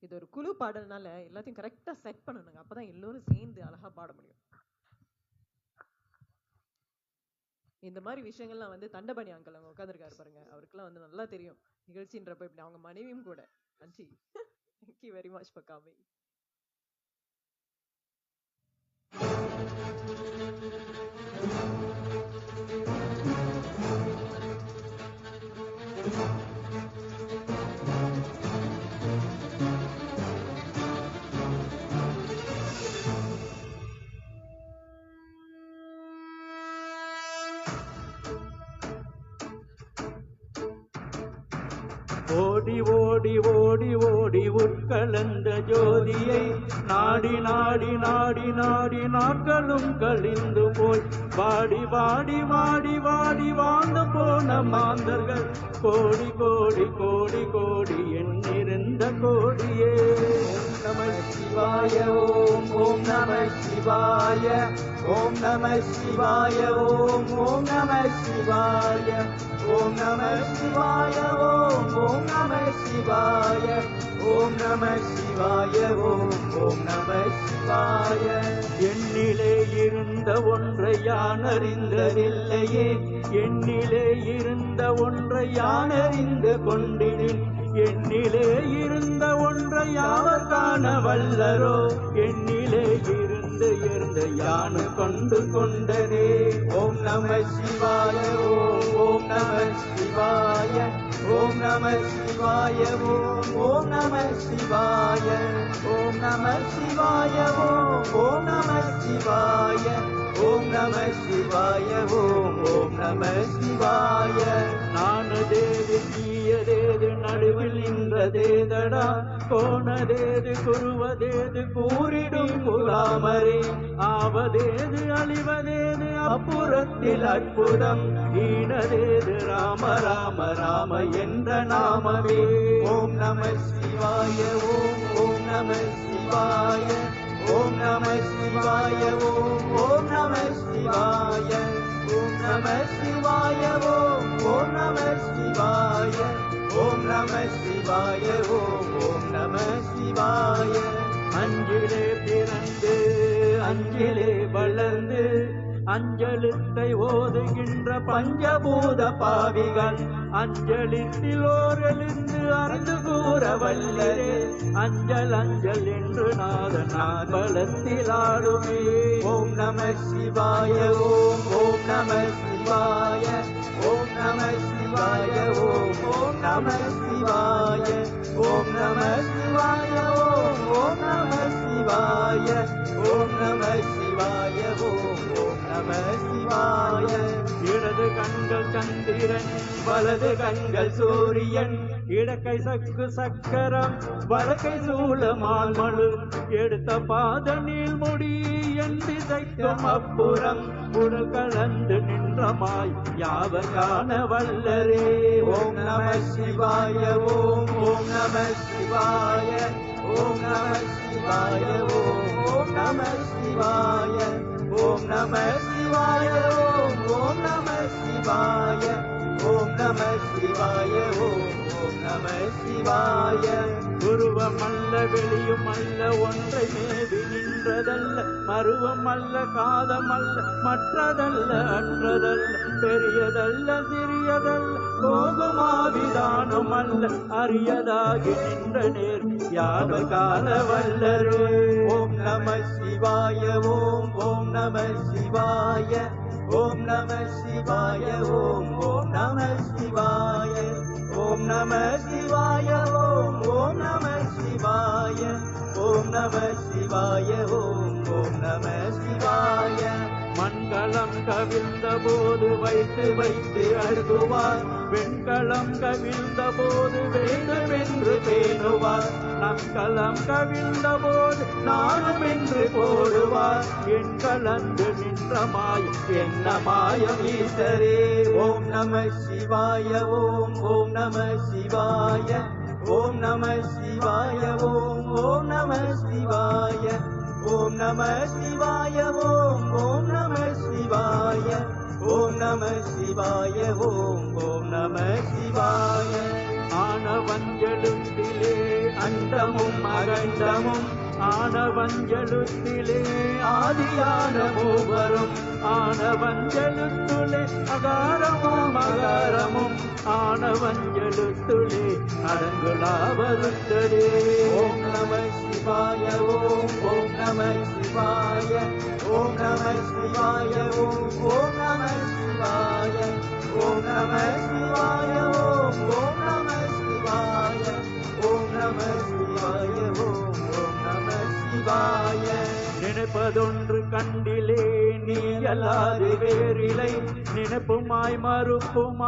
இது ஒரு குழு பாடல்னால எல்லாத்தையும் கரெக்டா செட் பண்ணணுங்க. அப்பதான் எல்லோரும் சேர்ந்து அழகா பாட முடியும். இந்த மாதிரி விஷயங்கள்லாம் வந்து தண்டபாணி அங்கிள் அவங்க உட்காந்துருக்காரு பாருங்க, அவருக்குலாம் வந்து நல்லா தெரியும் நிகழ்ச்சின்றப்ப. இப்படி அவங்க மனைவியும் கூட. நன்றி. Thank you very much for coming. ஓடி ஓடி ஓடி ஓடி உட்கலந்த ஜோதியை நாடி நாடி நாடி நாடி நாட்களும் கழிந்து போய் வாடி வாடி வாடி வாடி வாழ்ந்து போன மாந்தர்கள் கோடி கோடி கோடி கோடி எண்ணிருந்த கோடியே. ஓம் நம சிவாய ஓம் ஓம் நம சிவாய ஓம் நம சிவாய ஓம் ஓம் நம சிவாய ஓம் நம சிவாய ஓம் ஓம் நம சிவாய ஓம் நம சிவாய ஓம் ஓம் நம சிவாய. எண்ணிலே இருந்த ஒன்றை யான் அறிந்ததில்லையே, எண்ணிலே இருந்த ஒன்றை யான் அறிந்து கொண்டினேன், எண்ணிலே இருந்த ஒன்றை யாவர் காண வல்லரோ, எண்ணிலே இருந்த யானு கொண்டு கொண்டதே. ஓம் நம சிவாய ஓம் ஓம் நம சிவாய ஓம் நம சிவாய ஓம் ஓம் நம சிவாய ஓம் நம சிவாய ஓம் ஓம் நம சிவாய ஓம் நம சிவாய ஓம் ஓம் நம சிவாய. நானதேது தீயதேது நடுவில் நின்றதேதடா, கோணதேது குருவதேது கூறிடும் குலாமரே, ஆவதேது அழிவதேது அப்புறத்தில் அற்புதம், ஈனதேது ராம ராம ராம என்ற நாமமே. ஓம் நம சிவாய ஓம் ஓம் நம சிவாய ஓம் நம சிவாய ஓம் ஓம் நம சிவாய ஓம் நம சிவாய ஓம் ஓம் நம சிவாய ஓம் நம சிவாய ஓம் ஓம் நம சிவாய. அஞ்சிலே பிறந்து அஞ்சிலே வளர்ந்து அஞ்சலித்தை ஓதுகின்ற பஞ்சபூத பாவிகள் அஞ்சலித்தில் ஓரெழுந்து அறிந்து கூற வல்லரே, அஞ்சல் அஞ்சல் என்று நாதன் பலத்தில் ஆடுமே. ஓம் நம சிவாய ஓம் ஓம் நம சிவாய ஓம் நம சிவாய ஓம் ஓம் நம சிவாய ஓம் நம சிவாய ஓம் ஓம் நம சிவாய ஓம் நம சிவாய ஓம் ஓம் நம சிவாய. இடது கண்கள் சந்திரன் வலது கண்கள் சூரியன், இடக்கை சக்கு சக்கரம் வலக்கை சூலமால் மழு, எடுத்த பாத நீள்முடி என் திசைக்கும் அப்புறம் உடல் கலந்து நின்றமாய் யாவர் காண வல்லரே. ஓம் நம சிவாய ஓம் ஓம் நம சிவாய ஓம் நம சிவாய ஓம் ஓம் நம சிவாய ஓம் நம சிவாய ஓம் ஓம் நம சிவாய ஓம் நம சிவாய ஓம் ஓம் நம சிவாய. உருவம் அல்ல வெளியும் அல்ல ஒன்றை மேவி நின்றதல்ல, மருவம் அல்ல காதம் அல்ல மற்றதல்ல அற்றதல்ல, பெரியதல்ல சிறியதல்ல போகுமாவிதானம் அல்ல, அரியதாகி நின்ற நேர் யாவர் கால வல்லரே. ஓம் நம சிவாய ஓம் ஓம் நம சிவாய ஓம் நம சிவாய ஓம் ஓம் நம சிவாய ஓம் நம சிவாய ஓம் ஓம் நம சிவாய ஓம் நம சிவாய ஓம் ஓம் நம சிவாய. மண்கலம் கவிழ்ந்த போது வைத்து வைத்து அழுகுவார், வெண்கலம் கவிழ்ந்த போது வேண்டுமென்று பேணுவார், நற்கலம் கவிழ்ந்த போது நானும் என்று போடுவார், என் கலந்து நின்ற மாயம் என்ன மாயம் ஈசரே. ஓம் நம சிவாய ஓம் ஓம் நம சிவாய ஓம் நம சிவாய ஓம் ஓம் நம சிவாய ஓம் நம சிவாய ஓம் ஓம் நம சிவாய ஓம் நம சிவாய ஓம் ஓம் நம சிவாய. ஆனவஞ்சலுத்திலே அண்டமும் அகண்டமும் ஆனவஞ்சலுத்திலே ஆதியான மூவரும் ஆனவஞ்சலுத்துளே அகாரமும் அகாரமும் ஆனவஞ்சலுத்துளே அடங்குலாவருத்தரே. ஓம் நம சிவாய ஓம் ஓம் நம சிவாய ஓம் நம சிவாய ஓம் நம சிவாய ஓம் நம சிவாய ஓம் நம சிவாய ஓம் நம சிவாய ஓம் நம சிவாய. நினைப்பதொன்று கண்டிலே நீ அல்லாது வேறிலை நினைப்புமாய் மறுப்புமாய்